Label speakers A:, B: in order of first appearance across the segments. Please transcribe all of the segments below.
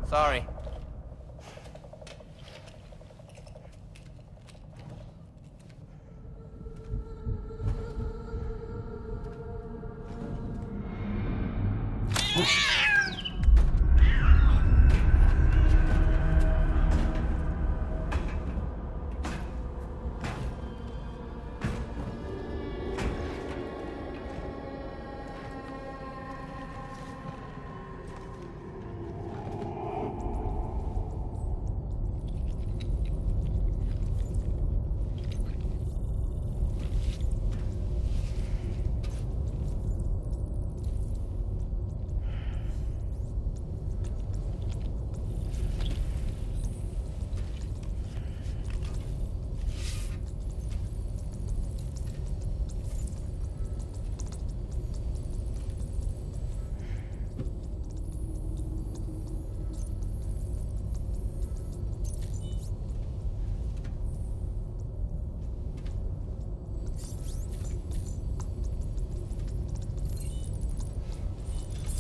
A: Sorry.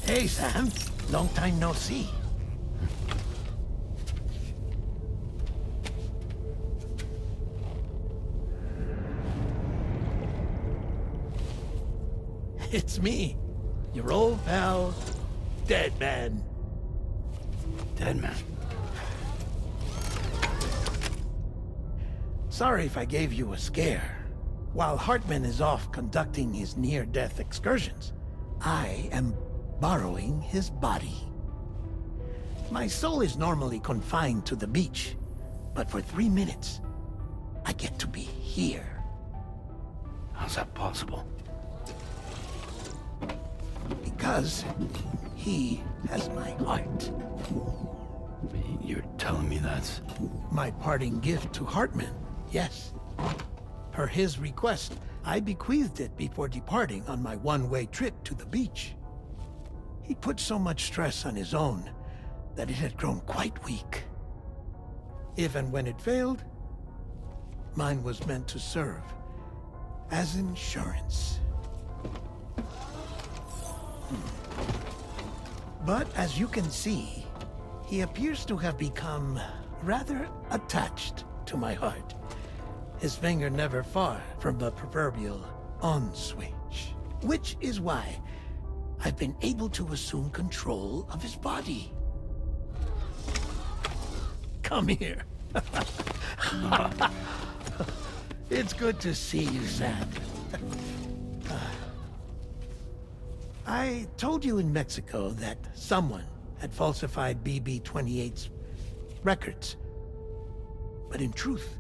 B: Hey, Sam. Long time no see. It's me, your old pal, Dead Man.
C: Dead Man?
B: Sorry if I gave you a scare. While Hartman is off conducting his near-death excursions, I am borrowing his body. My soul is normally confined to the beach, but for 3 minutes, I get to be here.
C: How's that possible?
B: Because he has my heart.
C: You're telling me that's...
B: My parting gift to Hartman, yes. Per his request, I bequeathed it before departing on my one-way trip to the beach. He put so much stress on his own that it had grown quite weak. If and when it failed, mine was meant to serve as insurance. But as you can see, he appears to have become rather attached to my heart. His finger never far from the proverbial on switch. Which is why I've been able to assume control of his body. Come here. It's good to see you, Sam. I told you in Mexico that someone had falsified BB-28's records. But in truth,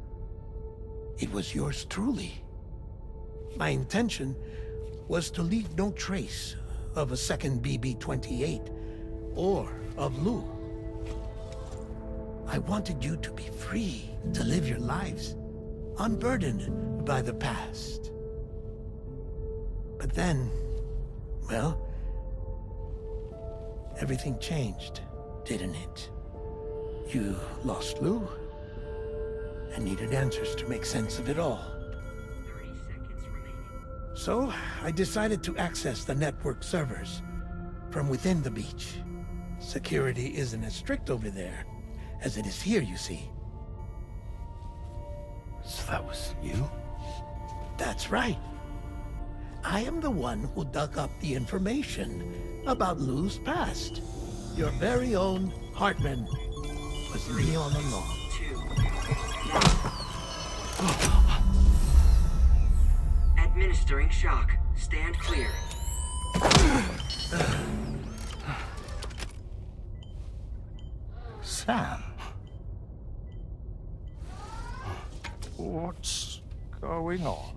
B: it was yours truly. My intention was to leave no trace of a second BB-28 or of Lou. I wanted you to be free to live your lives, unburdened by the past. But then, well, everything changed, didn't it? You lost Lou, and needed answers to make sense of it all.
D: 30 seconds remaining.
B: So, I decided to access the network servers from within the beach. Security isn't as strict over there as it is here, you see.
C: So that was you?
B: That's right. I am the one who dug up the information about Lou's past. Your very own Hartman was me all along.
D: 2. Administering shock. Stand clear.
C: Sam? What's going on?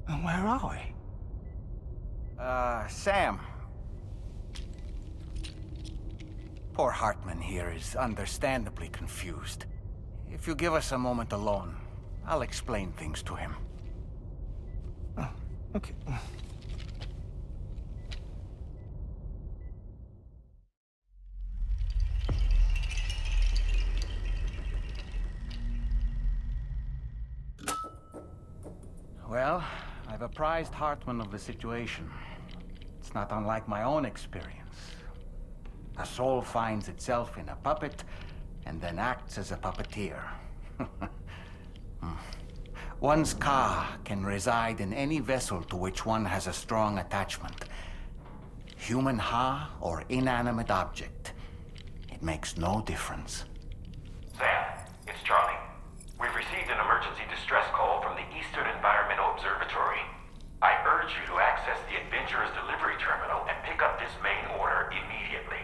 C: And where are we?
A: Sam. Poor Hartman here is understandably confused. If you give us a moment alone, I'll explain things to him.
C: Oh, okay.
A: Well, I've apprised Hartman of the situation. It's not unlike my own experience. A soul finds itself in a puppet and then acts as a puppeteer. One's ka can reside in any vessel to which one has a strong attachment. Human ha or inanimate object. It makes no difference.
E: Sam, it's Charlie. We've received an emergency distress call from the Eastern Environmental Observatory. I urge you to access the Adventurer's delivery terminal and pick up this main order immediately.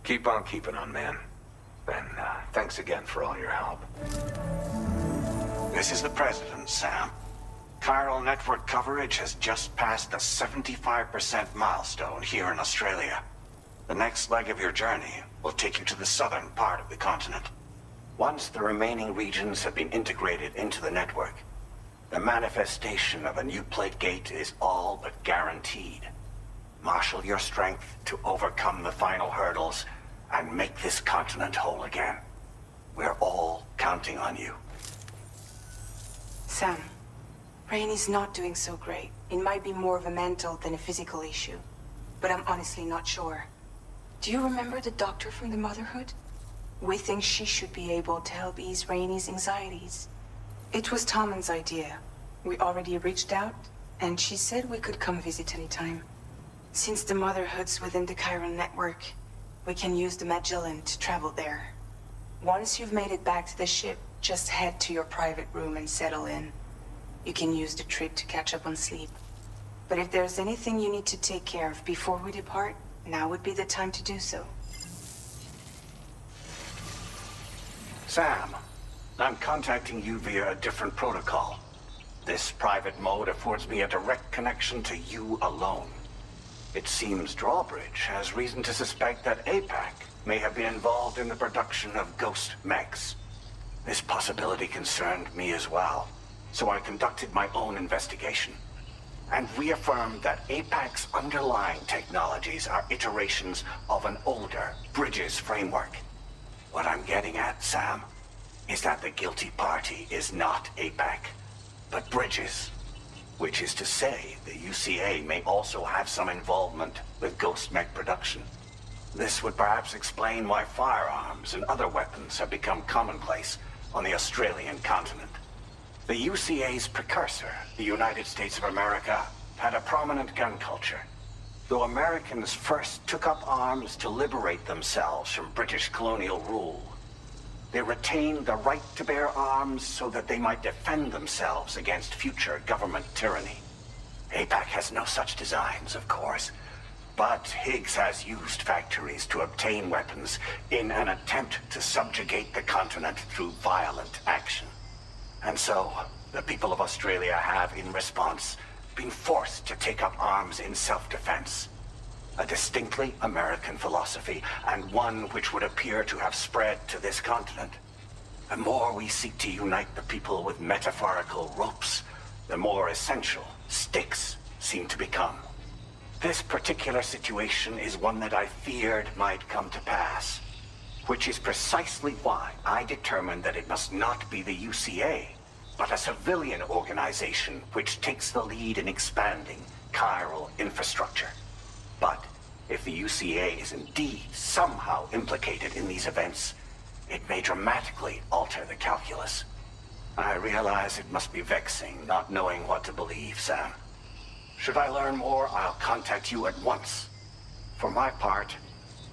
F: Keep on keeping on, man. And thanks again for all your help.
G: This is the President, Sam. Chiral network coverage has just passed the 75% milestone here in Australia. The next leg of your journey will take you to the southern part of the continent. Once the remaining regions have been integrated into the network, the manifestation of a new plate gate is all but guaranteed. Marshal your strength to overcome the final hurdles and make this continent whole again. We're all counting on you.
H: Sam, Rainy's not doing so great. It might be more of a mental than a physical issue, but I'm honestly not sure. Do you remember the doctor from the Motherhood? We think she should be able to help ease Rainy's anxieties. It was Tommen's idea. We already reached out, and she said we could come visit anytime. Since the Motherhood's within the Chiron network, we can use the Magellan to travel there. Once you've made it back to the ship, just head to your private room and settle in. You can use the trip to catch up on sleep. But if there's anything you need to take care of before we depart, now would be the time to do so.
G: Sam, I'm contacting you via a different protocol. This private mode affords me a direct connection to you alone. It seems Drawbridge has reason to suspect that APAC may have been involved in the production of ghost mechs. This possibility concerned me as well, so I conducted my own investigation and reaffirmed that APAC's underlying technologies are iterations of an older Bridges framework. What I'm getting at, Sam, is that the guilty party is not APAC, but Bridges. Which is to say, the UCA may also have some involvement with ghost mech production. This would perhaps explain why firearms and other weapons have become commonplace on the Australian continent. The UCA's precursor, the United States of America, had a prominent gun culture. Though Americans first took up arms to liberate themselves from British colonial rule, they retained the right to bear arms so that they might defend themselves against future government tyranny. APAC has no such designs, of course, but Higgs has used factories to obtain weapons in an attempt to subjugate the continent through violent action. And so, the people of Australia have, in response, been forced to take up arms in self-defense. A distinctly American philosophy, and one which would appear to have spread to this continent. The more we seek to unite the people with metaphorical ropes, the more essential sticks seem to become. This particular situation is one that I feared might come to pass, which is precisely why I determined that it must not be the UCA, but a civilian organization which takes the lead in expanding chiral infrastructure. But if the UCA is indeed somehow implicated in these events, it may dramatically alter the calculus. I realize it must be vexing not knowing what to believe, Sam. Should I learn more, I'll contact you at once. For my part,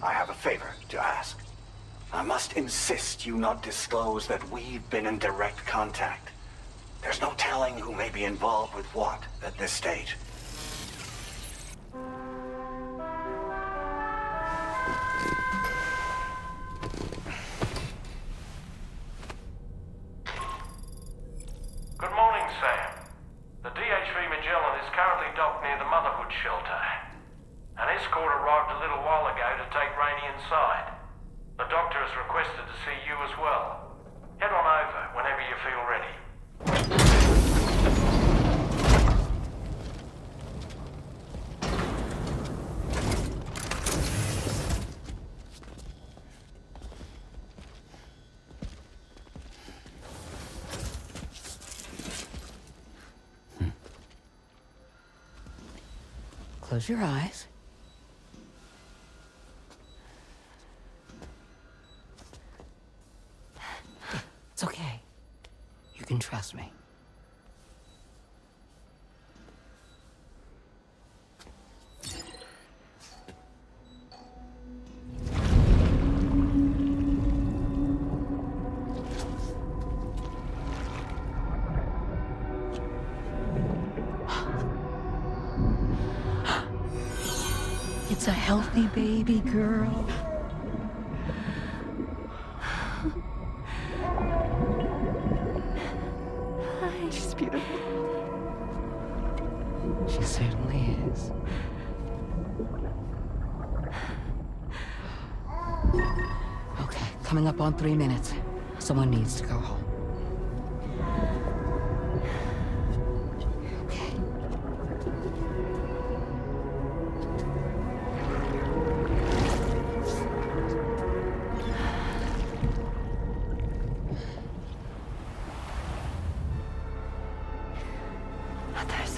G: I have a favor to ask. I must insist you not disclose that we've been in direct contact. There's no telling who may be involved with what at this stage.
E: Good morning, Sam. The DHV Magellan is currently docked near the Motherhood shelter. An escort arrived a little while ago to take Rainey inside. The doctor has requested to see you as well. Head on over whenever you feel ready.
I: Close your eyes. It's okay. You can trust me. It's a healthy baby girl. She's beautiful. She certainly is. Okay, coming up on 3 minutes. Someone needs to go home.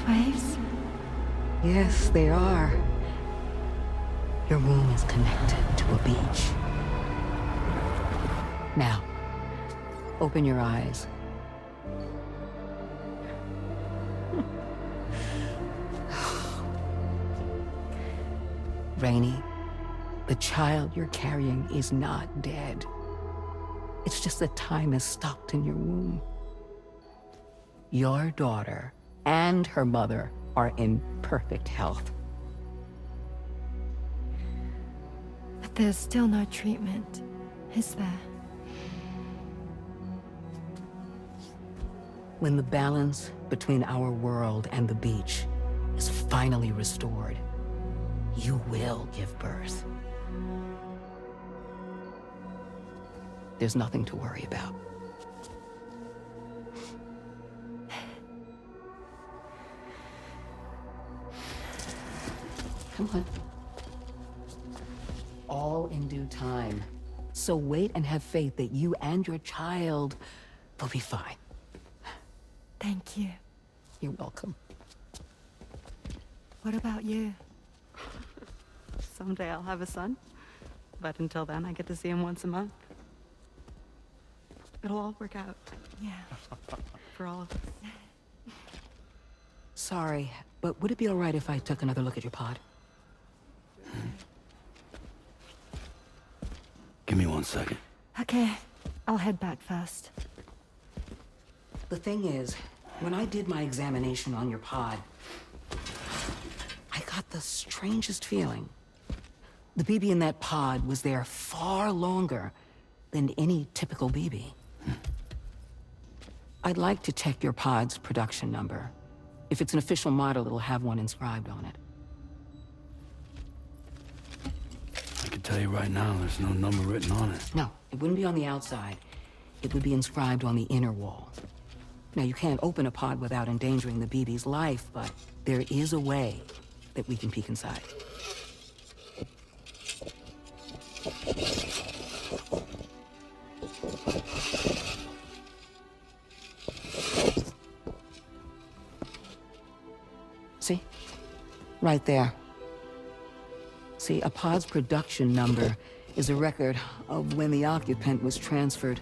J: Waves?
I: Yes, they are. Your womb is connected to a beach. Now, open your eyes. Rainey, the child you're carrying is not dead. It's just that time has stopped in your womb. Your daughter and her mother are in perfect health.
J: But there's still no treatment, is there?
I: When the balance between our world and the beach is finally restored, you will give birth. There's nothing to worry about. Come on. All in due time. So wait and have faith that you and your child will be fine.
J: Thank you.
I: You're welcome.
J: What about you?
K: Someday I'll have a son, but until then I get to see him once a month. It'll all work out.
J: Yeah.
K: For all of us.
I: Sorry, but would it be all right if I took another look at your pod?
C: Give me 1 second.
J: Okay, I'll head back first.
I: The thing is, when I did my examination on your pod, I got the strangest feeling. The BB in that pod was there far longer than any typical BB. I'd like to check your pod's production number. If it's an official model, it'll have one inscribed on it.
C: I can tell you right now, there's no number written on it.
I: No, it wouldn't be on the outside. It would be inscribed on the inner wall. Now, you can't open a pod without endangering the BB's life, but there is a way that we can peek inside. See? Right there. See, a pod's production number is a record of when the occupant was transferred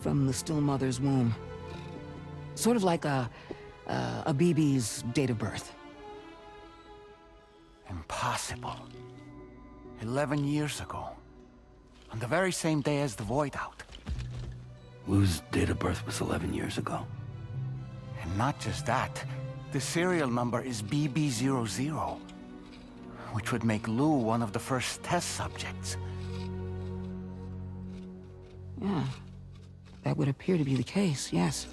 I: from the still mother's womb. Sort of like a BB's date of birth.
A: Impossible. 11 years ago. On the very same day as the Void Out.
C: Lou's date of birth was 11 years ago.
A: And not just that, the serial number is BB00, which would make Lou one of the first test subjects.
I: Yeah, that would appear to be the case, yes.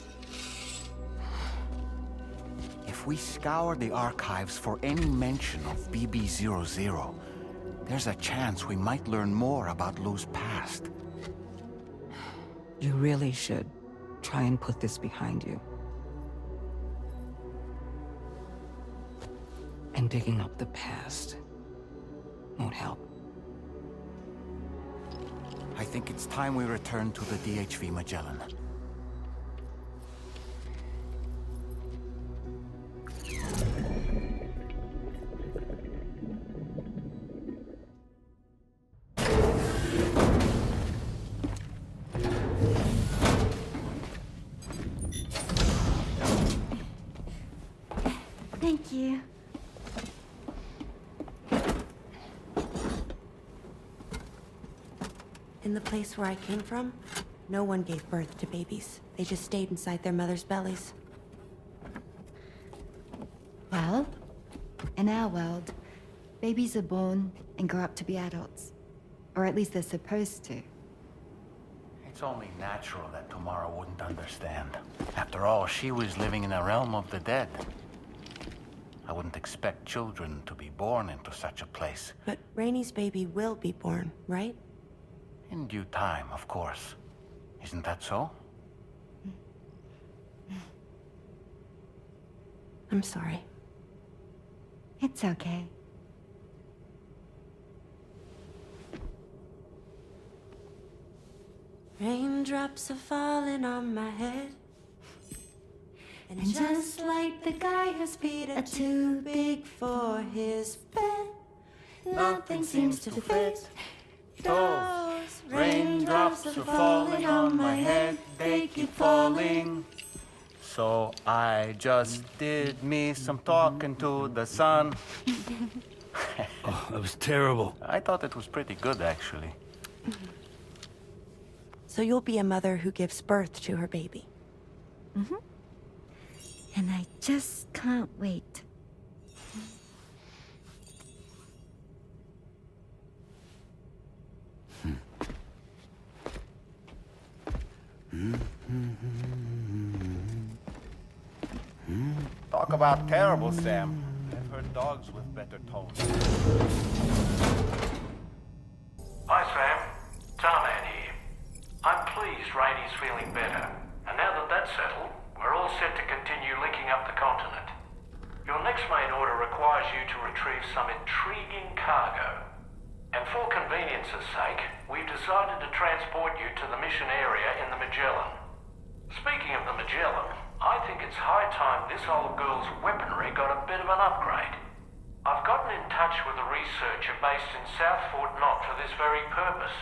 A: If we scour the archives for any mention of BB00, there's a chance we might learn more about Lou's past.
I: You really should try and put this behind you. And digging up the past won't help.
A: I think it's time we return to the DHV Magellan.
J: Thank you.
L: In the place where I came from, no one gave birth to babies. They just stayed inside their mother's bellies.
J: Well, in our world, babies are born and grow up to be adults. Or at least they're supposed to.
A: It's only natural that Tomorrow wouldn't understand. After all, she was living in a realm of the dead. I wouldn't expect children to be born into such a place.
L: But Rainey's baby will be born, right?
A: In due time, of course. Isn't that so?
L: I'm sorry.
J: It's okay.
L: Raindrops are falling on my head.
J: And just like the guy whose feet are too big for his bed, nothing seems to fit. Those raindrops are falling on my head, they keep falling.
A: So I just did me some talking to the sun.
C: Oh, that was terrible.
A: I thought it was pretty good, actually.
L: So you'll be a mother who gives birth to her baby.
J: Mm-hmm. And I just can't wait.
A: Talk about terrible, Sam. I've heard dogs with better tones.
E: Hi, Sam. Tarman here. I'm pleased Rainey's feeling better. And now that that's settled, we're all set to continue linking up the continent. Your next main order requires you to retrieve some intriguing cargo. And for convenience's sake, we've decided to transport you to the mission area in the Magellan. Speaking of the Magellan, I think it's high time this old girl's weaponry got a bit of an upgrade. I've gotten in touch with a researcher based in South Fort Knott for this very purpose.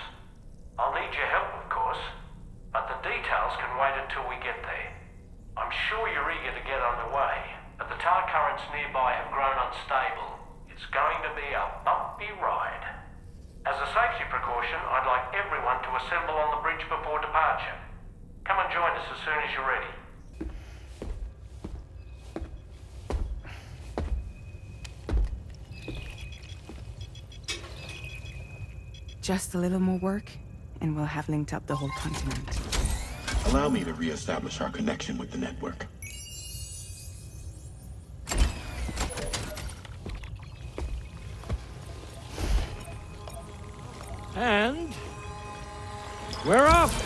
E: I'll need your help, of course, but the details can wait until we get there. I'm sure you're eager to get underway, but the tar currents nearby have grown unstable. It's going to be a bumpy ride. As a safety precaution, I'd like everyone to assemble on the bridge before departure. Come and join us as soon as you're ready.
K: Just a little more work, and we'll have linked up the whole continent.
M: Allow me to reestablish our connection with the network.
B: And we're off!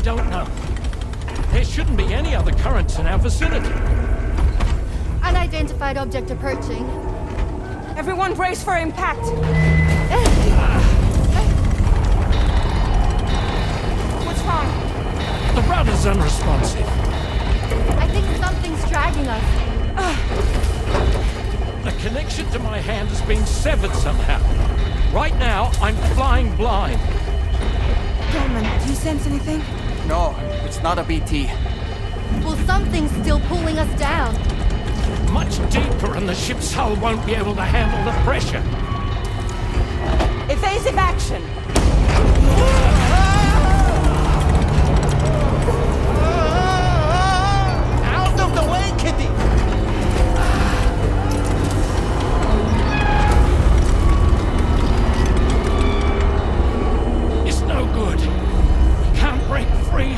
N: don't know. There shouldn't be any other currents in our vicinity.
J: Unidentified object approaching.
K: Everyone brace for impact! What's wrong?
N: The rudder's unresponsive.
J: I think something's dragging us.
N: The connection to my hand has been severed somehow. Right now, I'm flying blind.
K: Dolman, do you sense anything?
A: No, it's not a BT.
J: Well, something's still pulling us down.
N: Much deeper and the ship's hull won't be able to handle the pressure.
K: Evasive action!
B: Out of the way, Kitty!
N: It's no good. Can't break free.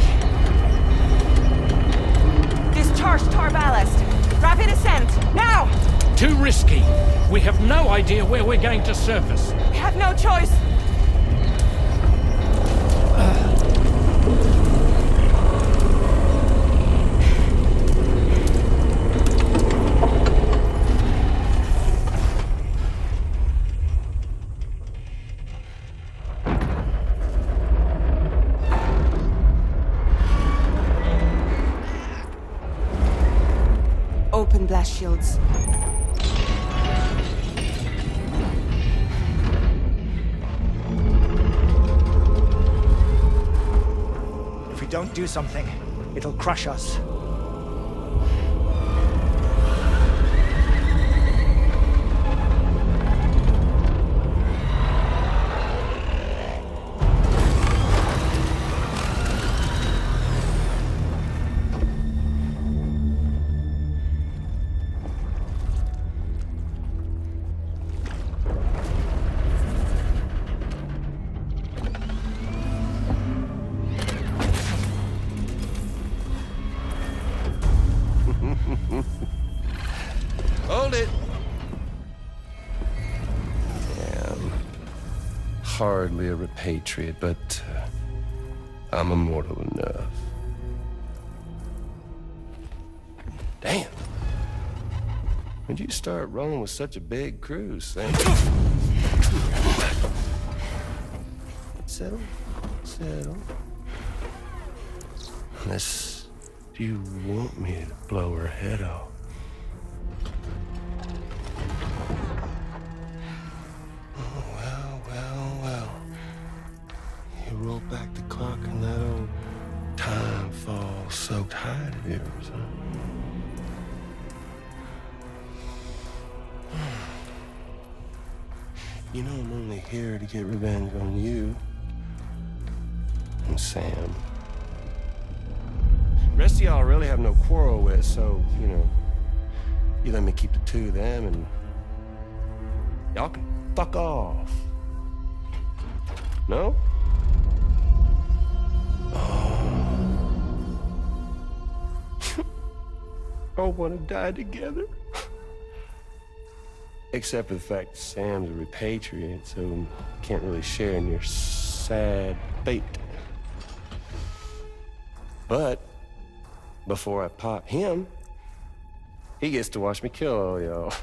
K: Discharge tar ballast. Rapid ascent, now!
N: Too risky. We have no idea where we're going to surface.
K: We have no choice. Open blast shields.
O: If we don't do something, it'll crush us.
P: Hold it. Yeah, I'm hardly a repatriate, but I'm immortal enough. Damn. When'd you start rolling with such a big crew, Sam? Settle. Settle. Unless you want me to blow her head off. You roll back the clock and that old time-fall-soaked hide of yours, huh? You know I'm only here to get revenge on you and Sam. The rest of y'all I really have no quarrel with, so, you know, you let me keep the two of them and y'all can fuck off. No? All want to die together. Except for the fact that Sam's a repatriate, so can't really share in your sad fate. But before I pop him, he gets to watch me kill all y'all.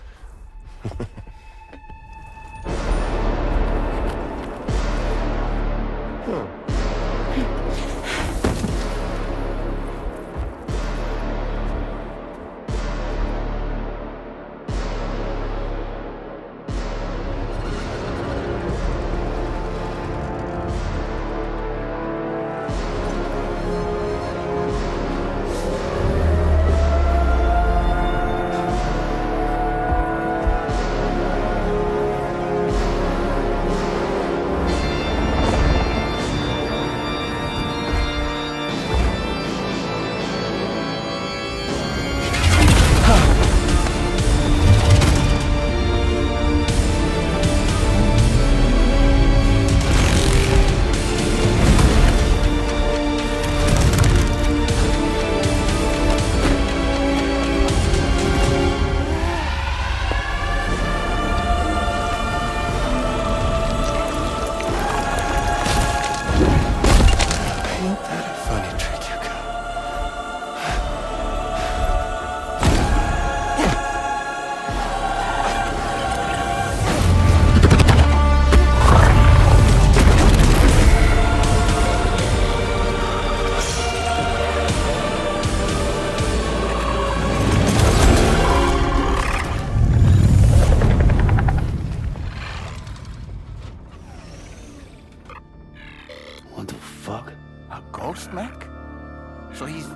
A: So he's...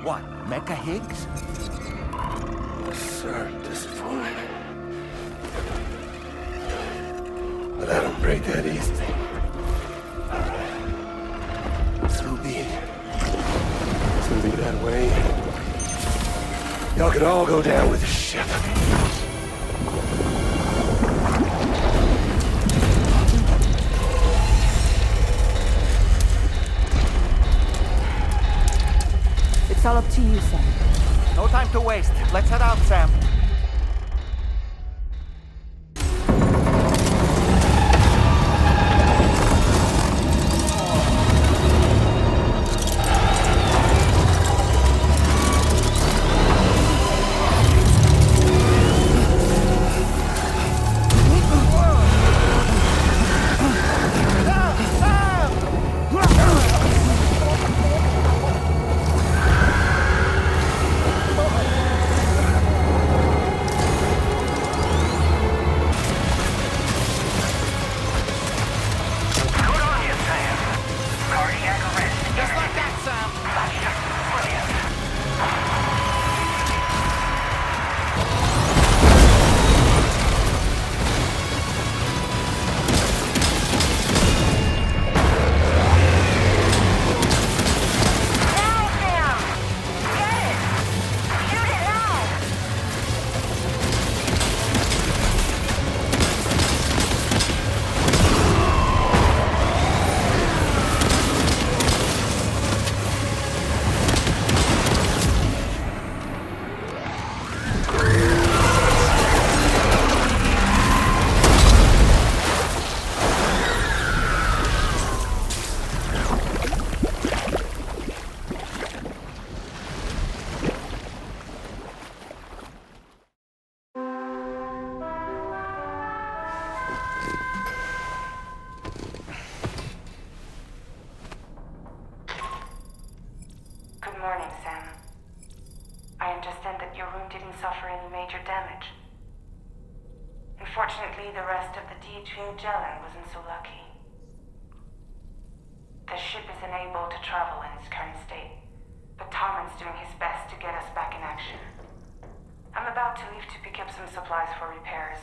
A: what, Mecha Higgs?
P: Sir, this is fine. But I don't break that easy. So be it. It's gonna be that way. Y'all could all go down with the ship.
I: It's all up to you, Sam.
A: No time to waste. Let's head out, Sam.
Q: Unfortunately, the rest of the D2 Magellan wasn't so lucky. The ship is unable to travel in its current state, but Tarman's doing his best to get us back in action. I'm about to leave to pick up some supplies for repairs.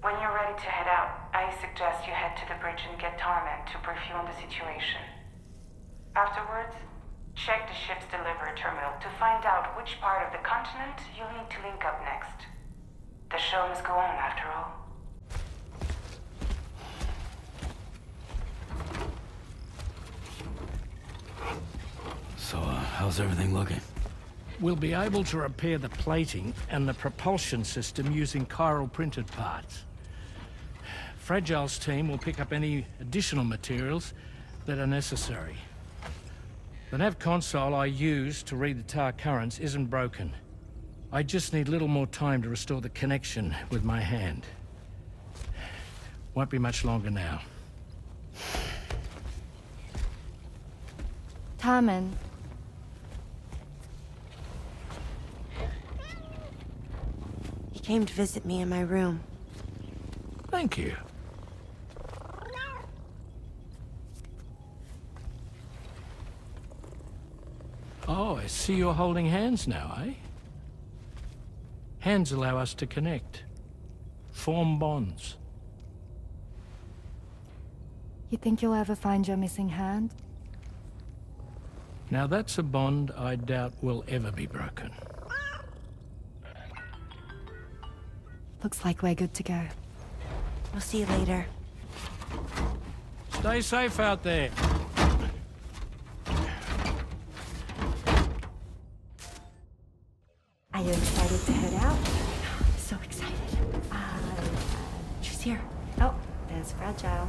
Q: When you're ready to head out, I suggest you head to the bridge and get Tarman to brief you on the situation. Afterwards, check the ship's delivery terminal to find out which part of the continent you'll need to link up next. The show must go on, after all.
C: So, how's everything looking?
N: We'll be able to repair the plating and the propulsion system using chiral printed parts. Fragile's team will pick up any additional materials that are necessary. The nav console I use to read the tar currents isn't broken. I just need a little more time to restore the connection with my hand. Won't be much longer now.
J: Tarman.
L: He came to visit me in my room.
N: Thank you. Oh, I see you're holding hands now, eh? Hands allow us to connect, form bonds.
J: You think you'll ever find your missing hand?
N: Now that's a bond I doubt will ever be broken.
J: Looks like we're good to go.
L: We'll see you later.
N: Stay safe out there.
L: Are you excited to head out? So excited. She's here.
J: Oh, there's Fragile.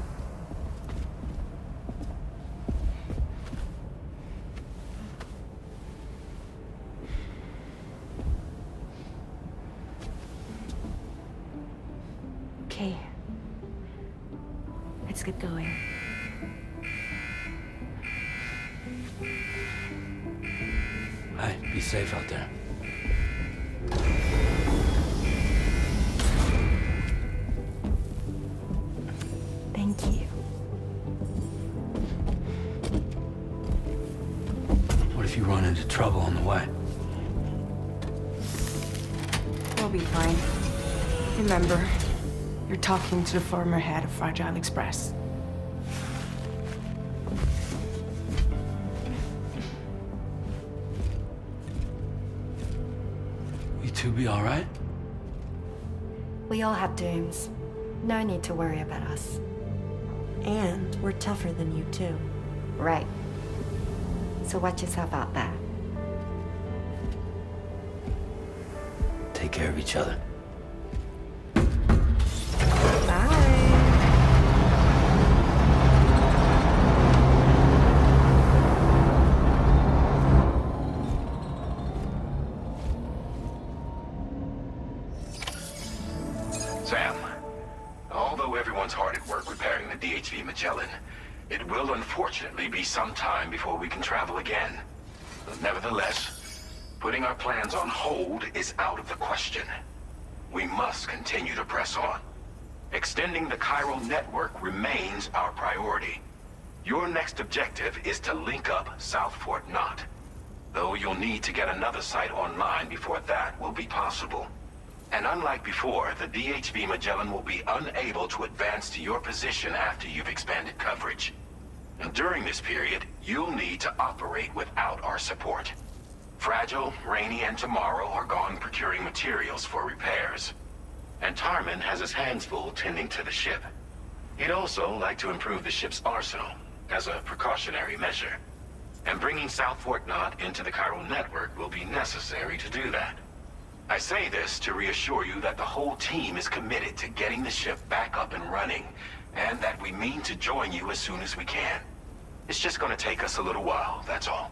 J: Okay. Let's get going.
C: Hey, be safe out there.
J: Thank you.
C: What if you run into trouble on the way?
K: We'll be fine. Remember, you're talking to the former head of Fragile Express.
C: You two be all right?
J: We all have dooms. No need to worry about us.
L: And we're tougher than you, too.
J: Right. So watch yourself out there.
C: Take care of each other.
F: Sam, although everyone's hard at work repairing the DHV Magellan, it will unfortunately be some time before we can travel again. But nevertheless, putting our plans on hold is out of the question. We must continue to press on. Extending the chiral network remains our priority. Your next objective is to link up South Fort Knot, though you'll need to get another site online before that will be possible. And unlike before, the DHV Magellan will be unable to advance to your position after you've expanded coverage. And during this period, you'll need to operate without our support. Fragile, Rainey, and Tomorrow are gone procuring materials for repairs. And Tarman has his hands full tending to the ship. He'd also like to improve the ship's arsenal, as a precautionary measure. And bringing South Fort Knot into the chiral network will be necessary to do that. I say this to reassure you that the whole team is committed to getting the ship back up and running, and that we mean to join you as soon as we can. It's just gonna take us a little while, that's all.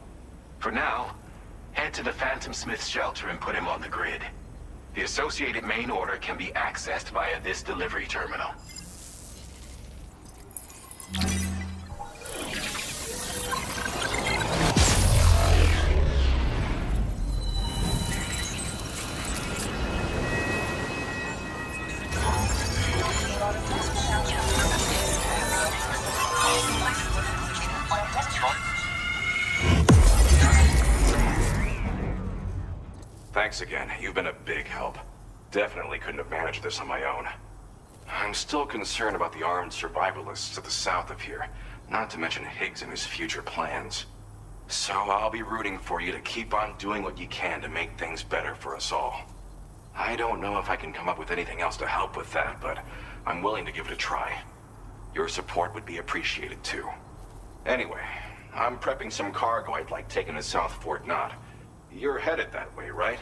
F: For now, head to the Phantom Smith shelter and put him on the grid. The associated main order can be accessed via this delivery terminal.
E: Thanks again. You've been a big help. Definitely couldn't have managed this on my own. I'm still concerned about the armed survivalists to the south of here, not to mention Higgs and his future plans. So I'll be rooting for you to keep on doing what you can to make things better for us all. I don't know if I can come up with anything else to help with that, but I'm willing to give it a try. Your support would be appreciated too. Anyway, I'm prepping some cargo I'd like taken to South Fort Knot. You're headed that way, right?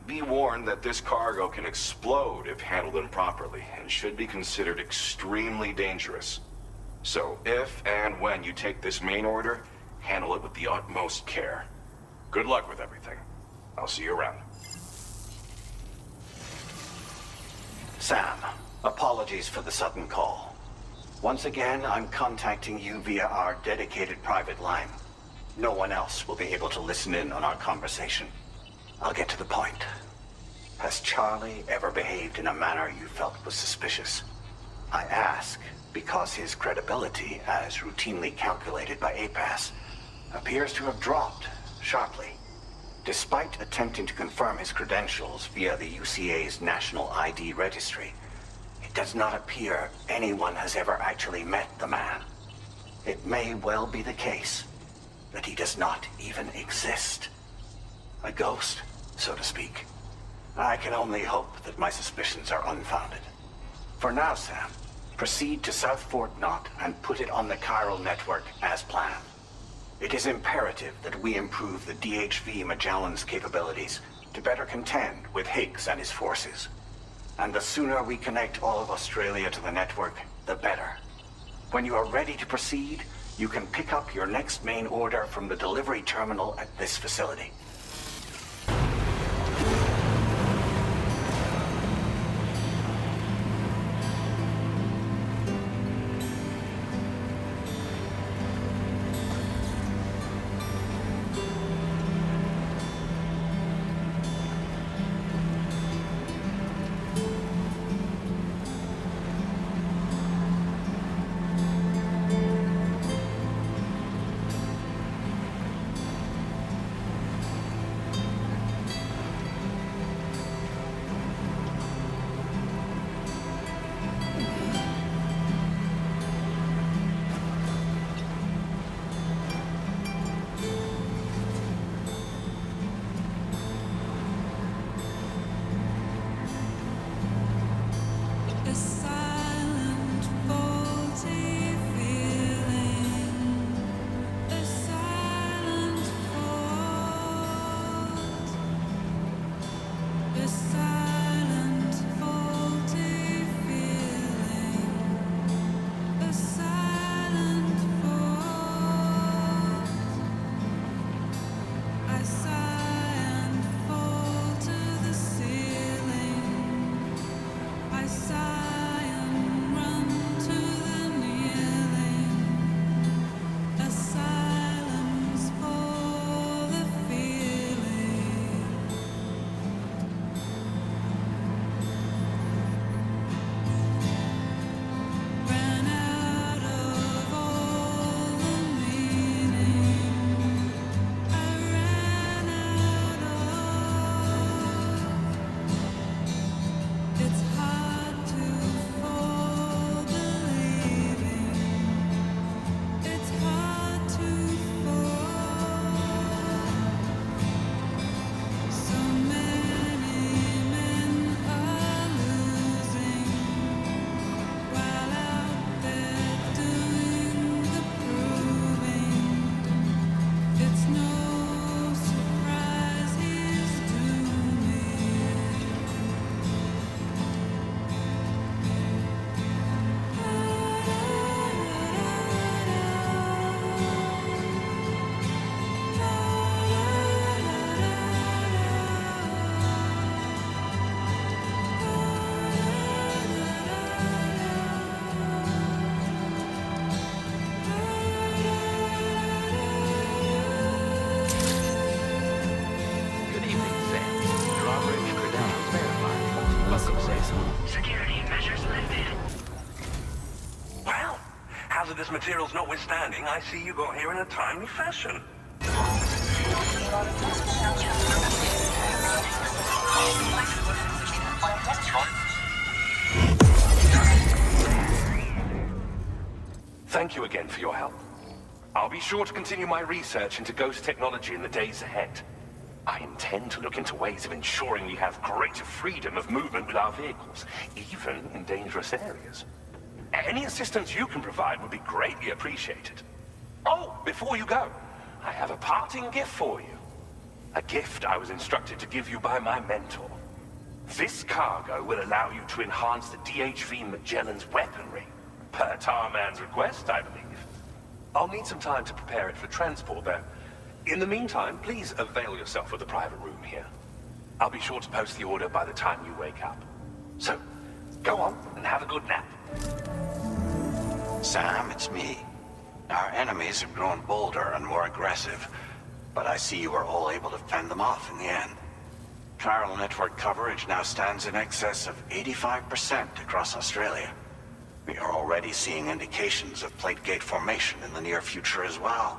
E: Be warned that this cargo can explode if handled improperly, and should be considered extremely dangerous. So if and when you take this main order, handle it with the utmost care. Good luck with everything. I'll see you around.
G: Sam, apologies for the sudden call. Once again, I'm contacting you via our dedicated private line. No one else will be able to listen in on our conversation. I'll get to the point. Has Charlie ever behaved in a manner you felt was suspicious? I ask because his credibility, as routinely calculated by APAS, appears to have dropped sharply. Despite attempting to confirm his credentials via the UCA's National ID Registry, it does not appear anyone has ever actually met the man. It may well be the case that he does not even exist. A ghost, so to speak. I can only hope that my suspicions are unfounded. For now, Sam, proceed to South Fort Knot and put it on the chiral network as planned. It is imperative that we improve the DHV Magellan's capabilities to better contend with Higgs and his forces. And the sooner we connect all of Australia to the network, the better. When you are ready to proceed, you can pick up your next main order from the delivery terminal at this facility.
E: materials notwithstanding, I see you got here in a timely fashion. Thank you again for your help. I'll be sure to continue my research into ghost technology in the days ahead. I intend to look into ways of ensuring we have greater freedom of movement with our vehicles, even in dangerous areas. Any assistance you can provide would be greatly appreciated. Oh, before you go, I have a parting gift for you. A gift I was instructed to give you by my mentor. This cargo will allow you to enhance the DHV Magellan's weaponry, per Tarman's request, I believe. I'll need some time to prepare it for transport, though. In the meantime, please avail yourself of the private room here. I'll be sure to post the order by the time you wake up. So, go on and have a good nap.
G: Sam, it's me. Our enemies have grown bolder and more aggressive, but I see you were all able to fend them off in the end. Chiral network coverage now stands in excess of 85% across Australia. We are already seeing indications of plate gate formation in the near future as well.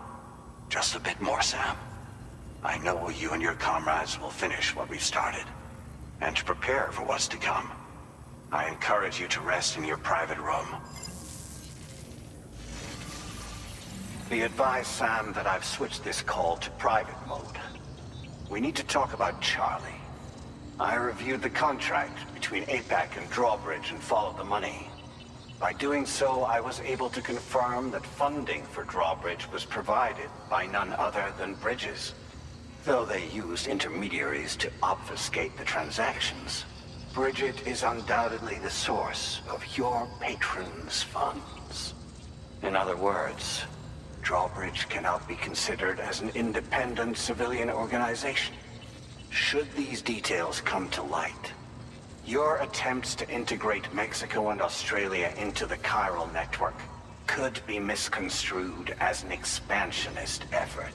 G: Just a bit more, Sam. I know you and your comrades will finish what we've started. And to prepare for what's to come, I encourage you to rest in your private room. Be advised, Sam, that I've switched this call to private mode. We need to talk about Charlie. I reviewed the contract between APAC and Drawbridge and followed the money. By doing so, I was able to confirm that funding for Drawbridge was provided by none other than Bridges. Though they used intermediaries to obfuscate the transactions, Bridget is undoubtedly the source of your patron's funds. In other words, Drawbridge cannot be considered as an independent civilian organization. Should these details come to light, your attempts to integrate Mexico and Australia into the chiral network could be misconstrued as an expansionist effort.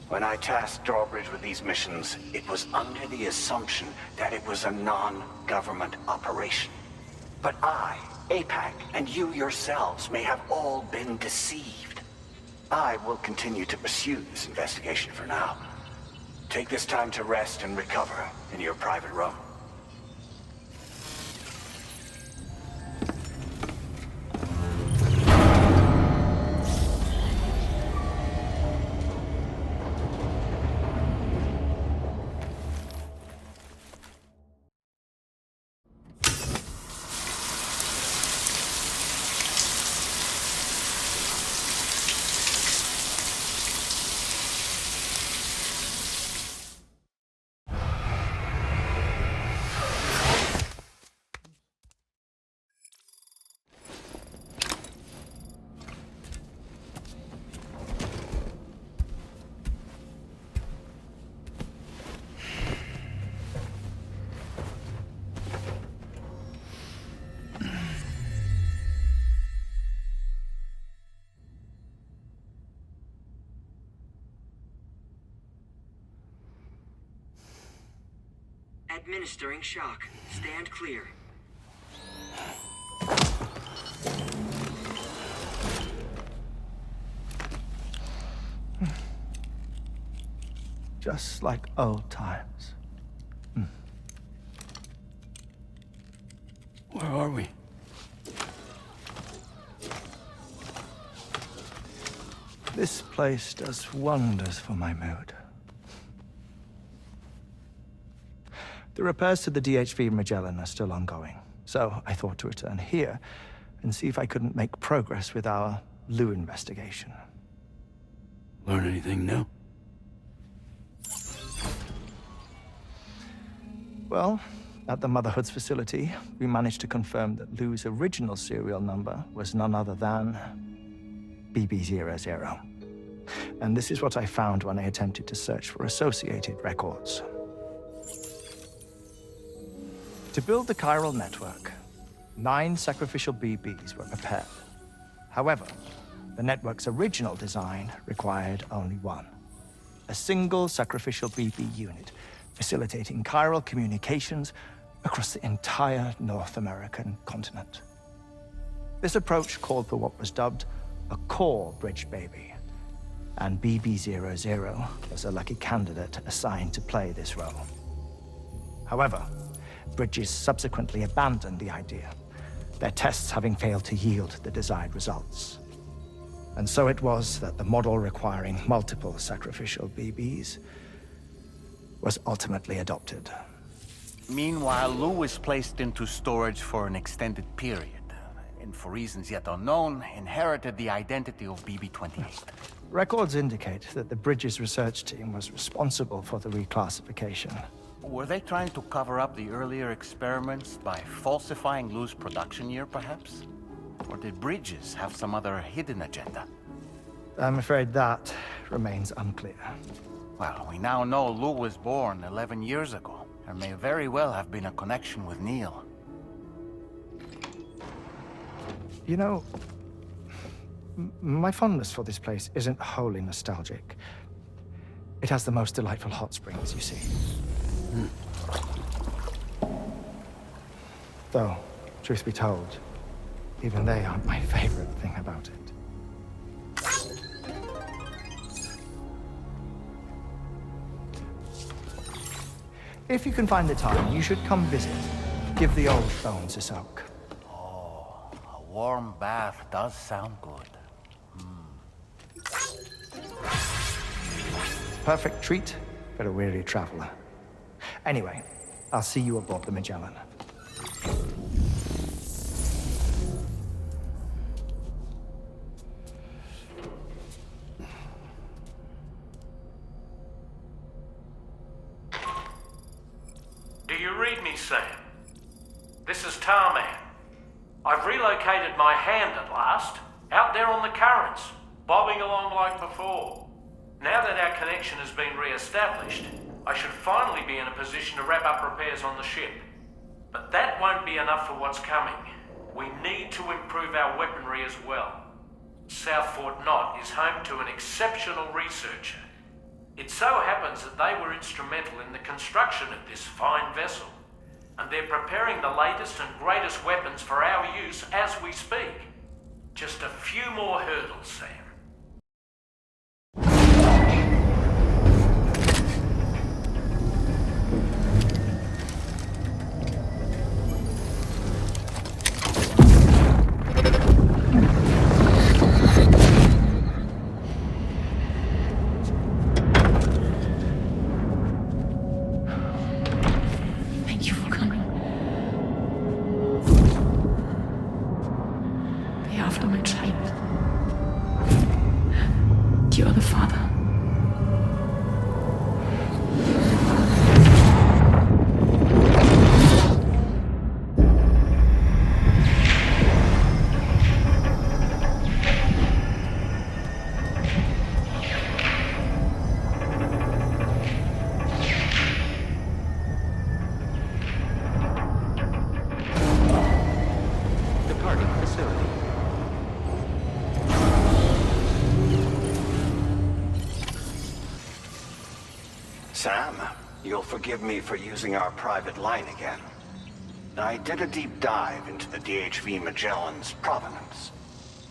G: When I tasked Drawbridge with these missions, it was under the assumption that it was a non-government operation. But I, APAC, and you yourselves may have all been deceived. I will continue to pursue this investigation for now. Take this time to rest and recover in your private room.
D: Administering shock. Stand clear.
O: Just like old times.
C: Where are we?
O: This place does wonders for my mood. The repairs to the DHV Magellan are still ongoing, so I thought to return here and see if I couldn't make progress with our Lou investigation.
C: Learn anything new?
O: Well, at the Motherhood's facility, we managed to confirm that Lou's original serial number was none other than BB00. And this is what I found when I attempted to search for associated records. To build the chiral network, 9 sacrificial BBs were prepared. However, the network's original design required only 1. A single sacrificial BB unit facilitating chiral communications across the entire North American continent. This approach called for what was dubbed a core bridge baby, and BB-00 was a lucky candidate assigned to play this role. However, Bridges subsequently abandoned the idea, their tests having failed to yield the desired results. And so it was that the model requiring multiple sacrificial BBs was ultimately adopted.
A: Meanwhile, Lou was placed into storage for an extended period, and for reasons yet unknown, inherited the identity of BB-28.
O: Records indicate that the Bridges research team was responsible for the reclassification.
A: Were they trying to cover up the earlier experiments by falsifying Lou's production year, perhaps? Or did Bridges have some other hidden agenda?
O: I'm afraid that remains unclear.
A: Well, we now know Lou was born 11 years ago. There may very well have been a connection with Neil.
O: You know, my fondness for this place isn't wholly nostalgic. It has the most delightful hot springs, you see. Though, truth be told, even they aren't my favorite thing about it. If you can find the time, you should come visit. Give the old bones a soak.
A: Oh, a warm bath does sound good.
O: Perfect treat for a weary traveler. Anyway, I'll see you aboard the Magellan.
N: Do you read me, Sam? This is Tarman. I've relocated my hand at last, out there on the currents, bobbing along like before. Now that our connection has been re-established, I should finally be in a position to wrap up repairs on the ship. But that won't be enough for what's coming. We need to improve our weaponry as well. South Fort Knott is home to an exceptional researcher. It so happens that they were instrumental in the construction of this fine vessel, and they're preparing the latest and greatest weapons for our use as we speak. Just a few more hurdles, Sam.
K: You're the father.
R: Departing facility.
G: Sam, you'll forgive me for using our private line again. I did a deep dive into the DHV Magellan's provenance.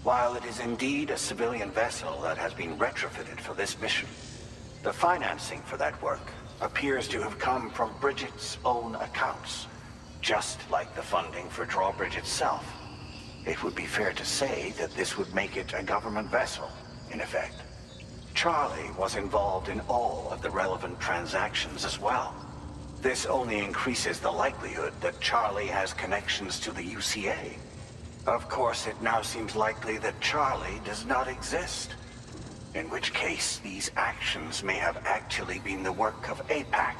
G: While it is indeed a civilian vessel that has been retrofitted for this mission, the financing for that work appears to have come from Bridget's own accounts, just like the funding for Drawbridge itself. It would be fair to say that this would make it a government vessel, in effect. Charlie was involved in all of the relevant transactions as well. This only increases the likelihood that Charlie has connections to the UCA. Of course, it now seems likely that Charlie does not exist. In which case, these actions may have actually been the work of APAC.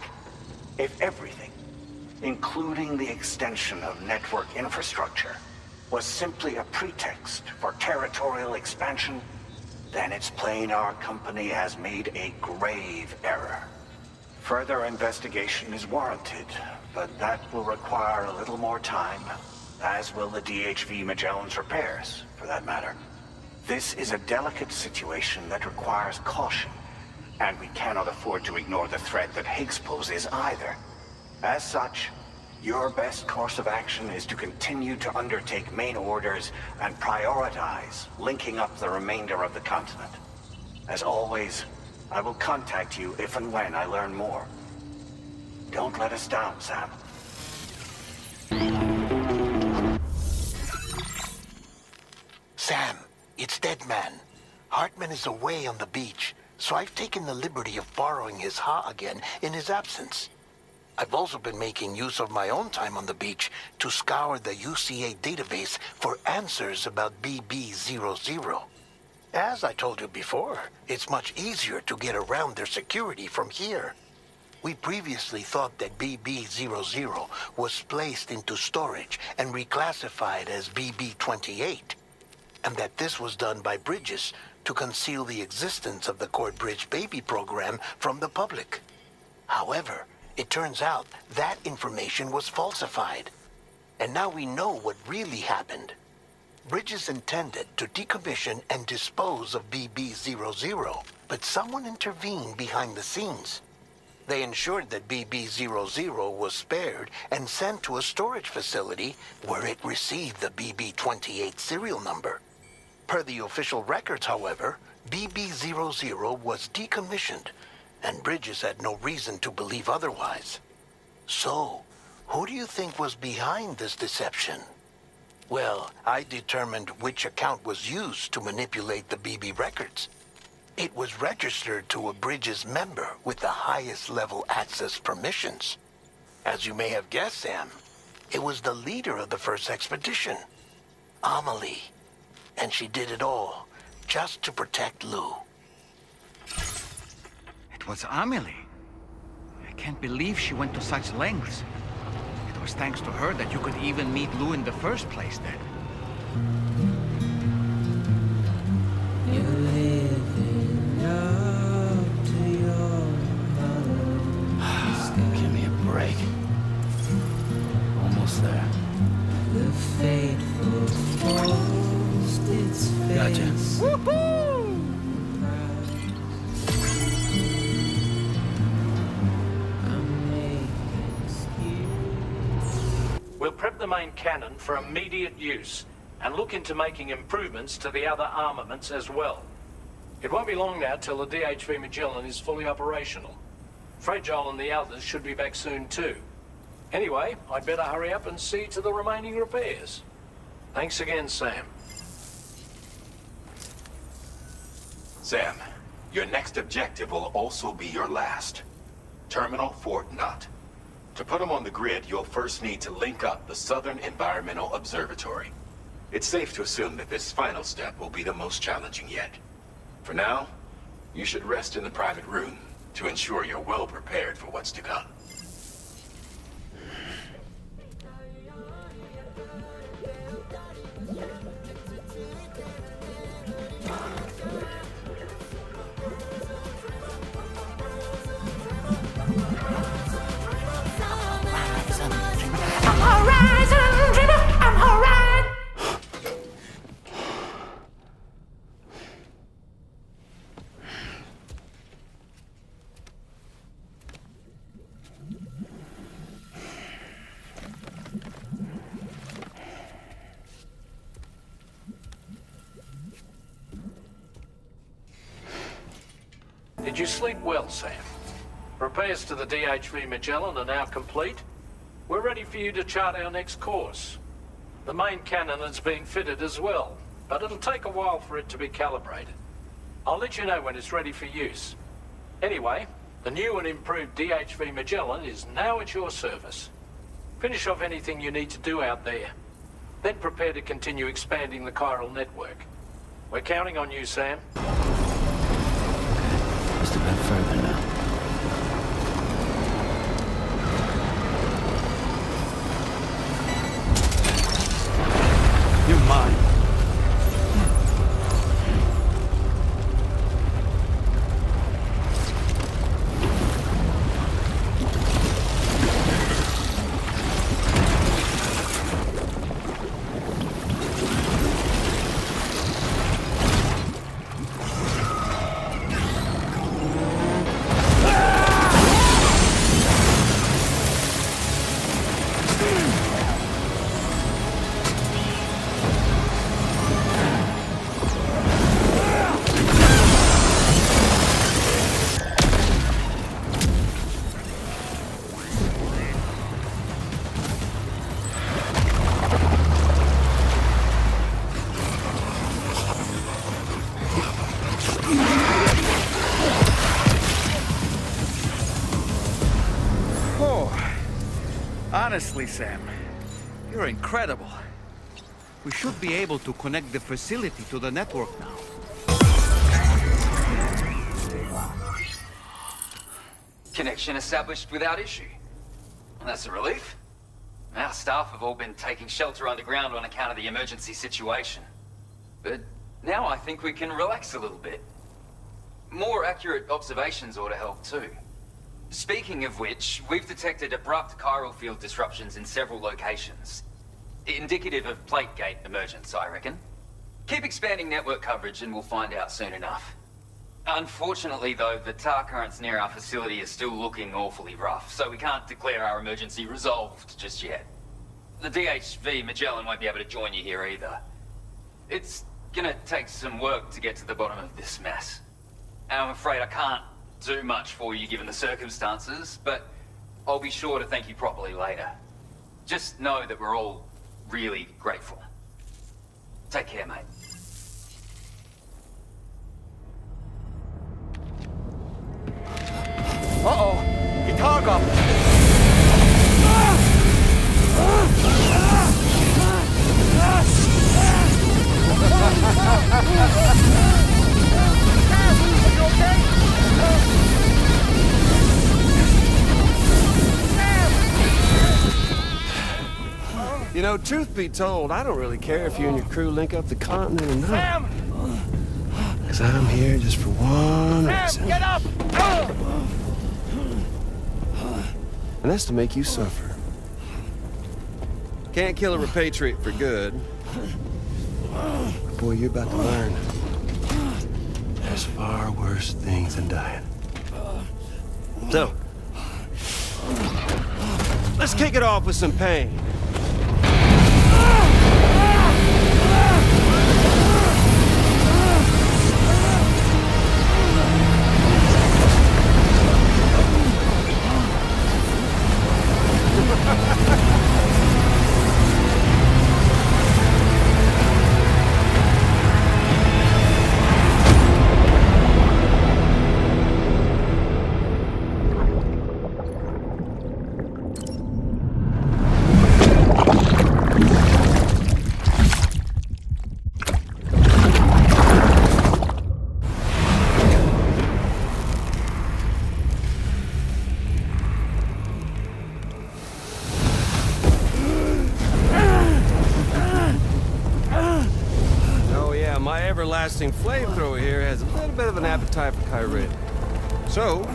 G: If everything, including the extension of network infrastructure, was simply a pretext for territorial expansion, then it's plain our company has made a grave error. Further investigation is warranted, but that will require a little more time, as will the DHV Magellan's repairs, for that matter. This is a delicate situation that requires caution, and we cannot afford to ignore the threat that Higgs poses either. As such, Your best course of action is to continue to undertake main orders and prioritize linking up the remainder of the continent. As always, I will contact you if and when I learn more. Don't let us down, Sam.
R: Sam, it's Deadman. Hartman is away on the beach, so I've taken the liberty of borrowing his Ha again in his absence. I've also been making use of my own time on the beach to scour the UCA database for answers about BB-00. As I told you before, it's much easier to get around their security from here. We previously thought that BB-00 was placed into storage and reclassified as BB-28, and that this was done by Bridges to conceal the existence of the Court Bridge Baby program from the public. However, it turns out that information was falsified, and now we know what really happened. Bridges intended to decommission and dispose of BB-00, but someone intervened behind the scenes. They ensured that BB-00 was spared and sent to a storage facility where it received the BB-28 serial number. Per the official records, however, BB-00 was decommissioned, and Bridges had no reason to believe otherwise. So, who do you think was behind this deception? Well, I determined which account was used to manipulate the BB records. It was registered to a Bridges member with the highest level access permissions. As you may have guessed, Sam, it was the leader of the first expedition, Amelie. And she did it all just to protect Lou.
A: It was Amelie. I can't believe she went to such lengths. It was thanks to her that you could even meet Lou in the first place, then.
C: Give me a break. Almost there.
J: The fateful forced its
C: Gotcha.
J: face.
N: We'll prep the main cannon for immediate use and look into making improvements to the other armaments as well. It won't be long now till the DHV Magellan is fully operational. Fragile and the others should be back soon too. Anyway, I'd better hurry up and see to the remaining repairs. Thanks again, Sam.
F: Sam, your next objective will also be your last. Terminal Fort Knott. To put them on the grid, you'll first need to link up the Southern Environmental Observatory. It's safe to assume that this final step will be the most challenging yet. For now, you should rest in the private room to ensure you're well prepared for what's to come.
N: Did you sleep well, Sam? Repairs to the DHV Magellan are now complete. We're ready for you to chart our next course. The main cannon is being fitted as well, but it'll take a while for it to be calibrated. I'll let you know when it's ready for use. Anyway, the new and improved DHV Magellan is now at your service. Finish off anything you need to do out there. Then prepare to continue expanding the chiral network. We're counting on you, Sam.
C: Just a bit further now. You're mine.
S: Honestly, Sam, you're incredible. We should be able to connect the facility to the network now.
T: Connection established without issue. That's a relief. Our staff have all been taking shelter underground on account of the emergency situation. But now I think we can relax a little bit. More accurate observations ought to help too. Speaking of which, we've detected abrupt chiral field disruptions in several locations. Indicative of plate gate emergence, I reckon. Keep expanding network coverage and we'll find out soon enough. Unfortunately though, the tar currents near our facility are still looking awfully rough, so we can't declare our emergency resolved just yet. The DHV Magellan won't be able to join you here either. It's gonna take some work to get to the bottom of this mess. And I'm afraid I can't do much for you given the circumstances, but I'll be sure to thank you properly later. Just know that we're all really grateful. Take care, mate.
S: Uh-oh! Guitar goblin!
P: You know, truth be told, I don't really care if you and your crew link up the continent or not.
S: Sam!
P: Because I'm here just for one reason.
S: Sam, get up!
P: And that's to make you suffer. Can't kill a repatriate for good. But boy, you're about to learn. There's far worse things than dying. So, let's kick it off with some pain. Everlasting flamethrower here has a little bit of an appetite for Kyrie. So,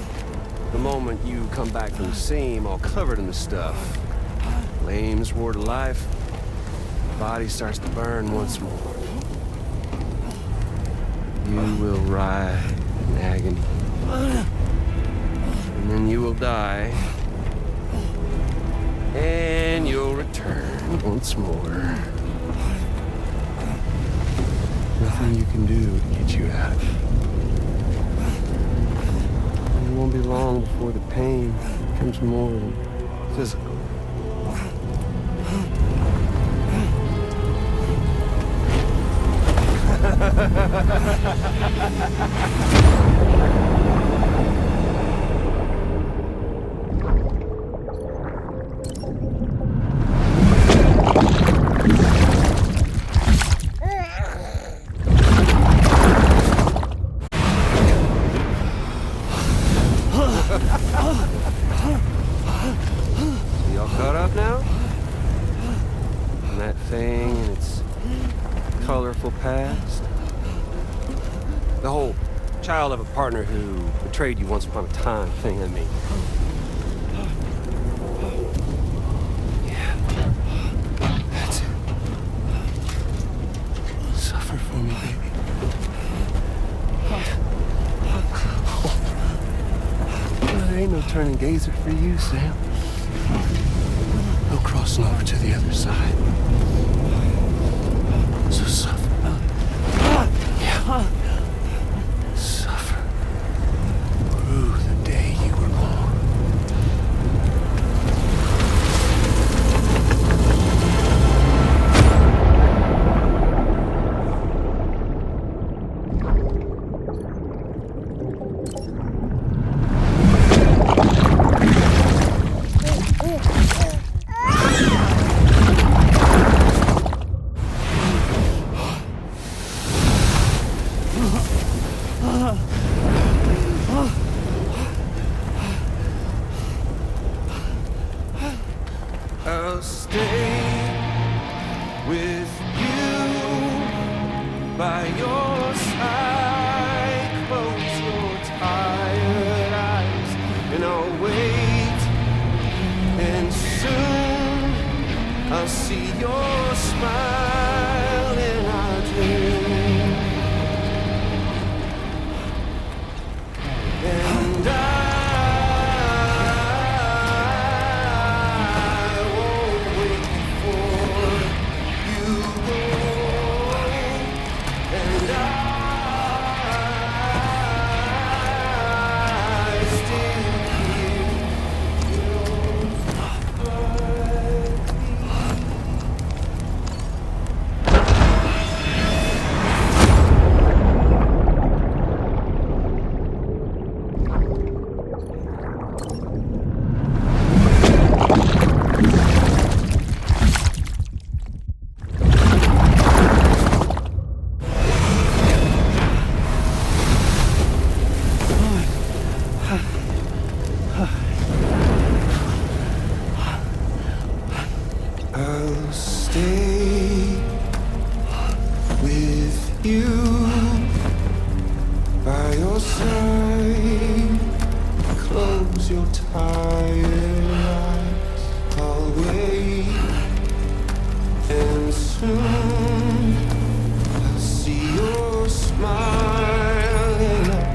P: the moment you come back from the seam all covered in the stuff, flames roar to life, the body starts to burn once more. You will writhe in agony. And then you will die. And you'll return once more. Nothing you can do to get you out of it. And it won't be long before the pain becomes more than physical. Y'all caught up now? And that thing and its colorful past? The whole child of a partner who betrayed you once upon a time thing, I mean. Yeah. That's it. Suffer for me, baby. There ain't no turning gazer for you, Sam. No crossing over to the other side. So suffer. Yeah. Suffer. Through the day you were born. I'll stay with you by your side. Close your tired eyes and I'll wait. And soon I'll see your smile in our dream. And I won't wait before you go. And I still hear I'll stay with you by your side. Close your tired eyes. I'll wait, and soon I'll see your smile in our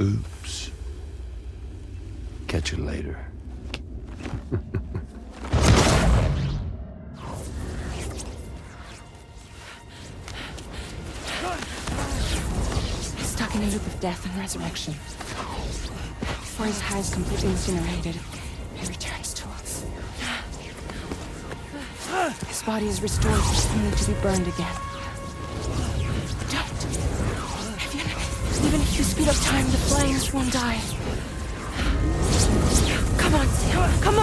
P: Oops. Catch you later.
K: He's stuck in a loop of death and resurrection. Before his hair is completely incinerated, he returns to us. His body is restored, only to be burned again. Don't! Even if you speed up time, the flames won't die. Come on, Sam. Come on!